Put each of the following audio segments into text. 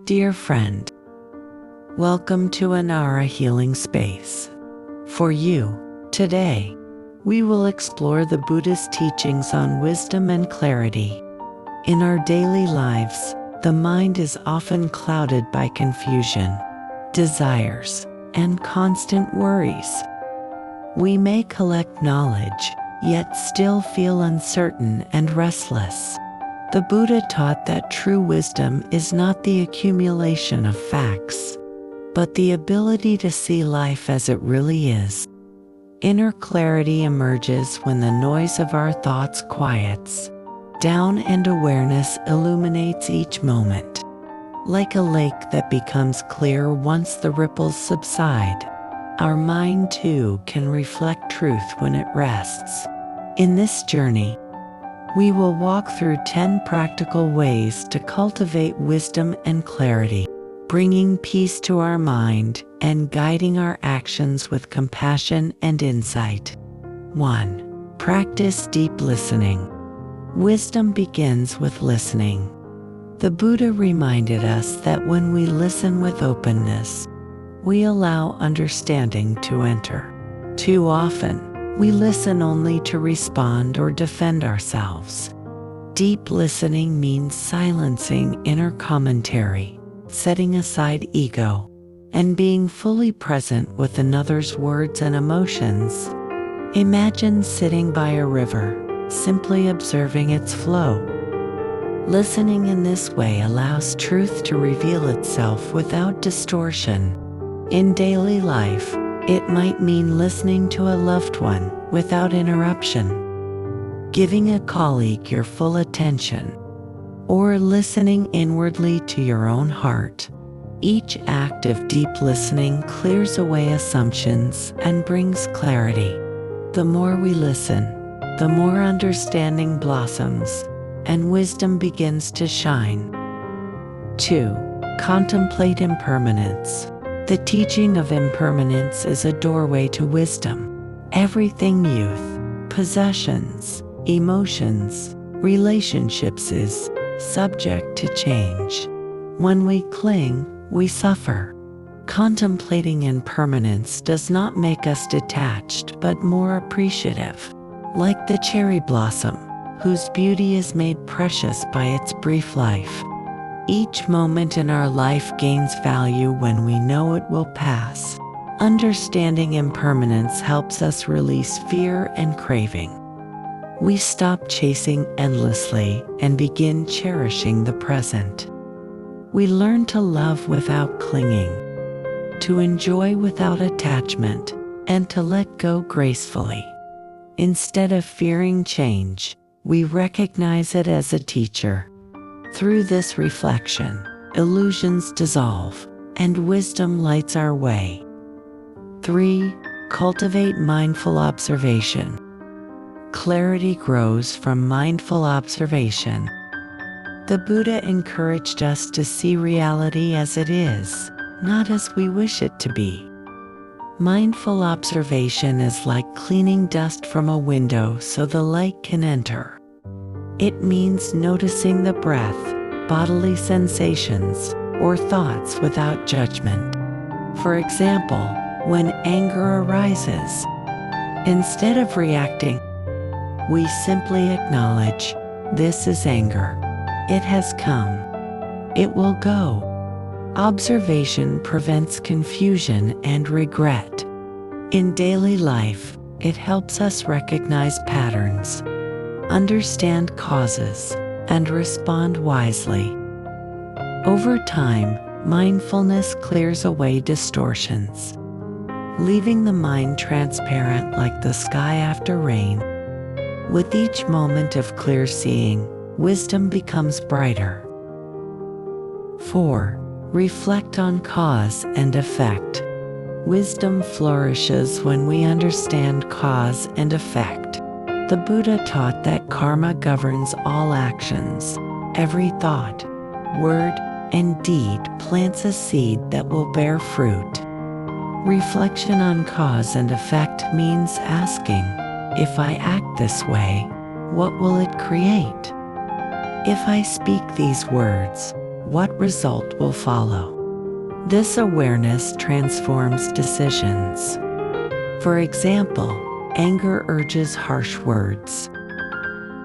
Dear friend, welcome to Anara Healing Space. For you, today, we will explore the Buddhist teachings on wisdom and clarity. In our daily lives, the mind is often clouded by confusion, desires, and constant worries. We may collect knowledge, yet still feel uncertain and restless. The Buddha taught that true wisdom is not the accumulation of facts, but the ability to see life as it really is. Inner clarity emerges when the noise of our thoughts quiets down and awareness illuminates each moment. Like a lake that becomes clear once the ripples subside, our mind too can reflect truth when it rests. In this journey, we will walk through 10 practical ways to cultivate wisdom and clarity, bringing peace to our mind and guiding our actions with compassion and insight. 1. Practice deep listening. Wisdom begins with listening. The Buddha reminded us that when we listen with openness, we allow understanding to enter. Too often, we listen only to respond or defend ourselves. Deep listening means silencing inner commentary, setting aside ego, and being fully present with another's words and emotions. Imagine sitting by a river, simply observing its flow. Listening in this way allows truth to reveal itself without distortion. In daily life, it might mean listening to a loved one without interruption, giving a colleague your full attention, or listening inwardly to your own heart. Each act of deep listening clears away assumptions and brings clarity. The more we listen, the more understanding blossoms and wisdom begins to shine. 2. Contemplate impermanence. The teaching of impermanence is a doorway to wisdom. Everything youth, possessions, emotions, relationships is subject to change. When we cling, we suffer. Contemplating impermanence does not make us detached but more appreciative. Like the cherry blossom, whose beauty is made precious by its brief life. Each moment in our life gains value when we know it will pass. Understanding impermanence helps us release fear and craving. We stop chasing endlessly and begin cherishing the present. We learn to love without clinging, to enjoy without attachment, and to let go gracefully. Instead of fearing change, we recognize it as a teacher. Through this reflection, illusions dissolve, and wisdom lights our way. 3. Cultivate mindful observation. Clarity grows from mindful observation. The Buddha encouraged us to see reality as it is, not as we wish it to be. Mindful observation is like cleaning dust from a window so the light can enter. It means noticing the breath, bodily sensations, or thoughts without judgment. For example, when anger arises, instead of reacting, we simply acknowledge, this is anger. It has come. It will go. Observation prevents confusion and regret. In daily life, it helps us recognize patterns, understand causes, and respond wisely. Over time, mindfulness clears away distortions, leaving the mind transparent like the sky after rain. With each moment of clear seeing, wisdom becomes brighter. 4. Reflect on cause and effect. Wisdom flourishes when we understand cause and effect. The Buddha taught that karma governs all actions. Every thought, word, and deed plants a seed that will bear fruit. Reflection on cause and effect means asking, if I act this way, what will it create? If I speak these words, what result will follow. This awareness transforms decisions. For example, anger urges harsh words,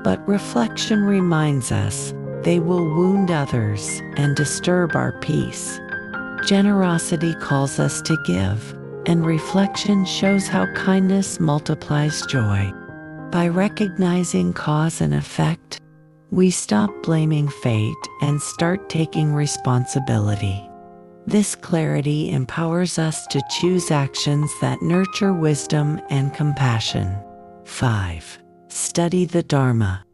but reflection reminds us they will wound others and disturb our peace. Generosity calls us to give, and reflection shows how kindness multiplies joy. By recognizing cause and effect, we stop blaming fate and start taking responsibility. This clarity empowers us to choose actions that nurture wisdom and compassion. 5. Study the Dharma.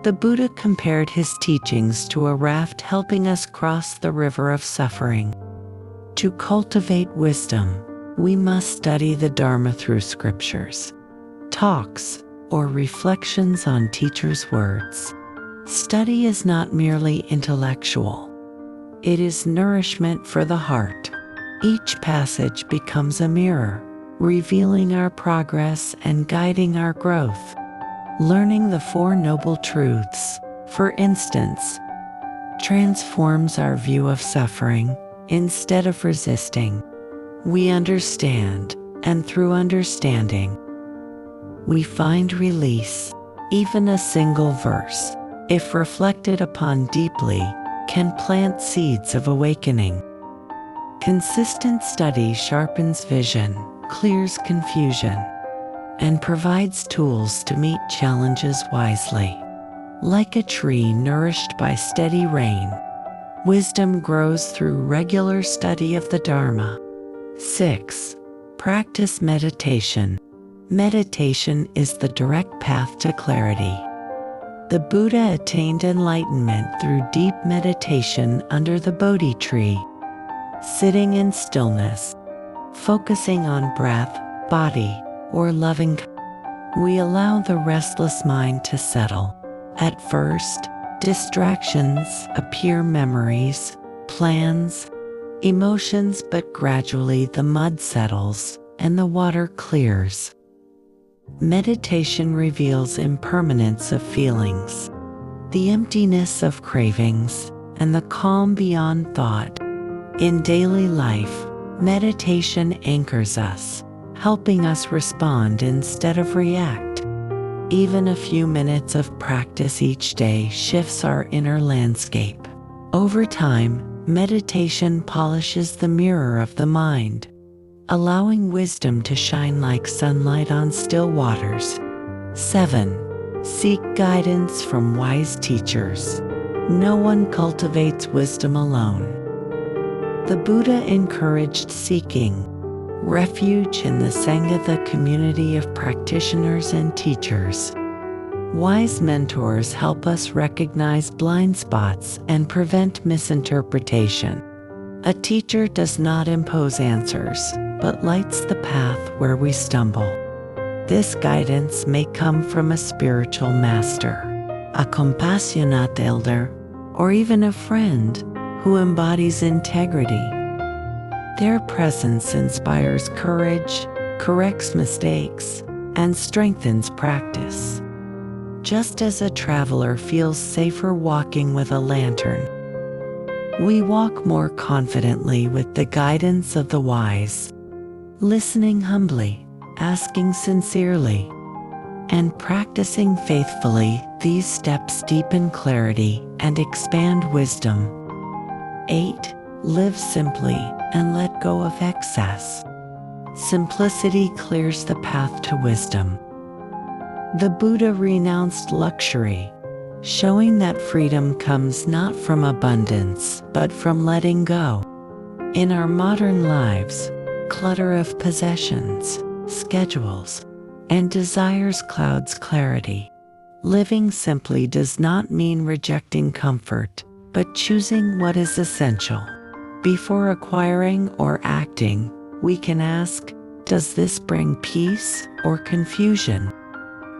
The Buddha compared his teachings to a raft helping us cross the river of suffering. To cultivate wisdom, we must study the Dharma through scriptures, talks, or reflections on teachers' words. Study is not merely intellectual. It is nourishment for the heart. Each passage becomes a mirror, revealing our progress and guiding our growth. Learning the Four Noble Truths, for instance, transforms our view of suffering. Instead of resisting, we understand, and through understanding, we find release. Even a single verse, if reflected upon deeply, can plant seeds of awakening. Consistent study sharpens vision, clears confusion, and provides tools to meet challenges wisely. Like a tree nourished by steady rain, wisdom grows through regular study of the Dharma. 6. Practice meditation. Meditation is the direct path to clarity. The Buddha attained enlightenment through deep meditation under the Bodhi tree. Sitting in stillness, focusing on breath, body, or loving, we allow the restless mind to settle. At first, distractions appear: memories, plans, emotions, but gradually the mud settles and the water clears. Meditation reveals impermanence of feelings, the emptiness of cravings, and the calm beyond thought. In daily life, meditation anchors us, helping us respond instead of react. Even a few minutes of practice each day shifts our inner landscape. Over time, meditation polishes the mirror of the mind, allowing wisdom to shine like sunlight on still waters. 7. Seek guidance from wise teachers. No one cultivates wisdom alone. The Buddha encouraged seeking refuge in the Sangha, the community of practitioners and teachers. Wise mentors help us recognize blind spots and prevent misinterpretation. A teacher does not impose answers, but lights the path where we stumble. This guidance may come from a spiritual master, a compassionate elder, or even a friend who embodies integrity. Their presence inspires courage, corrects mistakes, and strengthens practice. Just as a traveler feels safer walking with a lantern, we walk more confidently with the guidance of the wise. Listening humbly, asking sincerely, and practicing faithfully, these steps deepen clarity and expand wisdom. 8. Live simply and let go of excess. Simplicity clears the path to wisdom. The Buddha renounced luxury, showing that freedom comes not from abundance, but from letting go. In our modern lives, clutter of possessions, schedules, and desires clouds clarity. Living simply does not mean rejecting comfort, but choosing what is essential. Before acquiring or acting, we can ask, does this bring peace or confusion?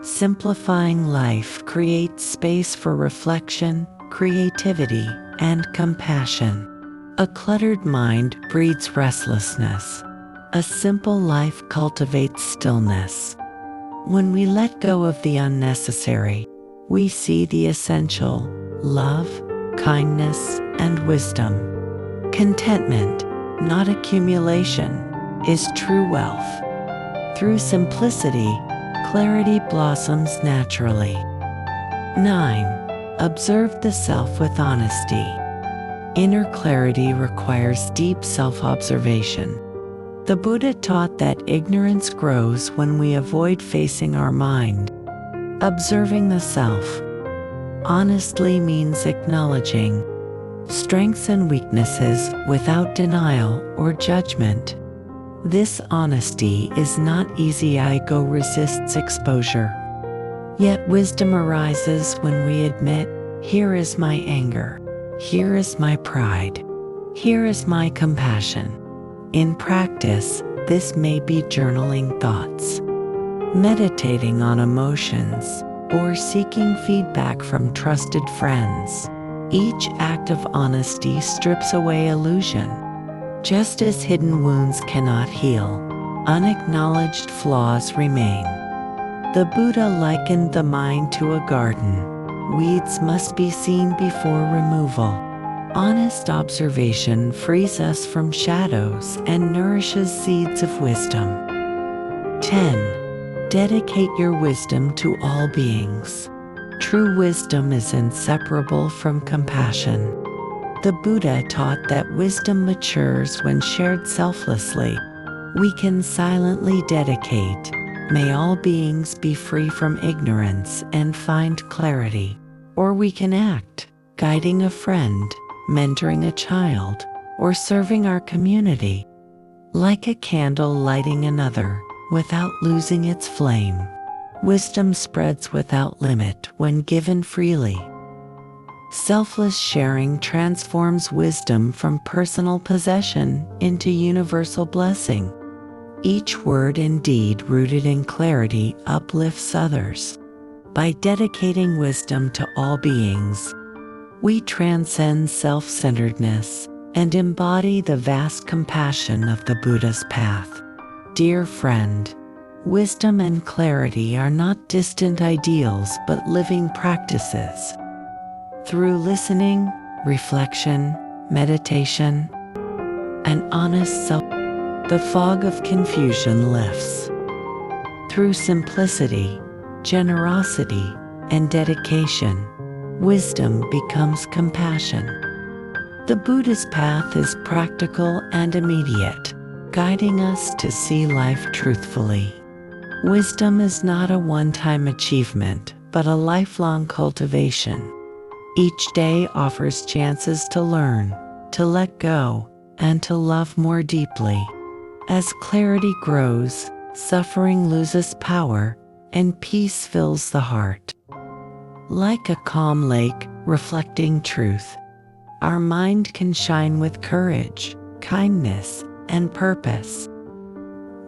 Simplifying life creates space for reflection, creativity, and compassion. A cluttered mind breeds restlessness. A simple life cultivates stillness. When we let go of the unnecessary, we see the essential: love, kindness, and wisdom. Contentment, not accumulation, is true wealth. Through simplicity, clarity blossoms naturally. 9. Observe the self with honesty. Inner clarity requires deep self-observation. The Buddha taught that ignorance grows when we avoid facing our mind. Observing the self honestly means acknowledging strengths and weaknesses without denial or judgment. This honesty is not easy. Ego resists exposure. Yet wisdom arises when we admit, here is my anger, here is my pride, here is my compassion. In practice, this may be journaling thoughts, meditating on emotions, or seeking feedback from trusted friends. Each act of honesty strips away illusion. Just as hidden wounds cannot heal, unacknowledged flaws remain. The Buddha likened the mind to a garden. Weeds must be seen before removal. Honest observation frees us from shadows and nourishes seeds of wisdom. 10. Dedicate your wisdom to all beings. True wisdom is inseparable from compassion. The Buddha taught that wisdom matures when shared selflessly. We can silently dedicate, may all beings be free from ignorance and find clarity. Or we can act, guiding a friend, mentoring a child, or serving our community. Like a candle lighting another, without losing its flame. Wisdom spreads without limit when given freely. Selfless sharing transforms wisdom from personal possession into universal blessing. Each word and deed rooted in clarity uplifts others. By dedicating wisdom to all beings, we transcend self-centeredness and embody the vast compassion of the Buddha's path. Dear friend, wisdom and clarity are not distant ideals but living practices. Through listening, reflection, meditation, and honest self, the fog of confusion lifts. Through simplicity, generosity, and dedication, wisdom becomes compassion. The Buddha's path is practical and immediate, guiding us to see life truthfully. Wisdom is not a one-time achievement, but a lifelong cultivation. Each day offers chances to learn, to let go, and to love more deeply. As clarity grows, suffering loses power, and peace fills the heart. Like a calm lake reflecting truth, our mind can shine with courage, kindness, and purpose.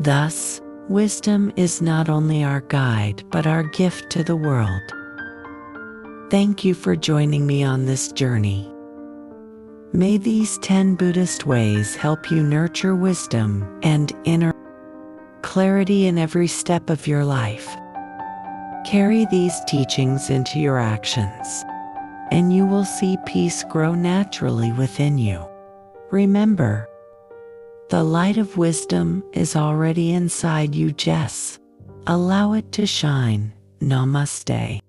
Thus, wisdom is not only our guide but our gift to the world. Thank you for joining me on this journey. May these 10 Buddhist ways help you nurture wisdom and inner clarity in every step of your life. Carry these teachings into your actions, and you will see peace grow naturally within you. Remember, the light of wisdom is already inside you. Just allow it to shine. Namaste.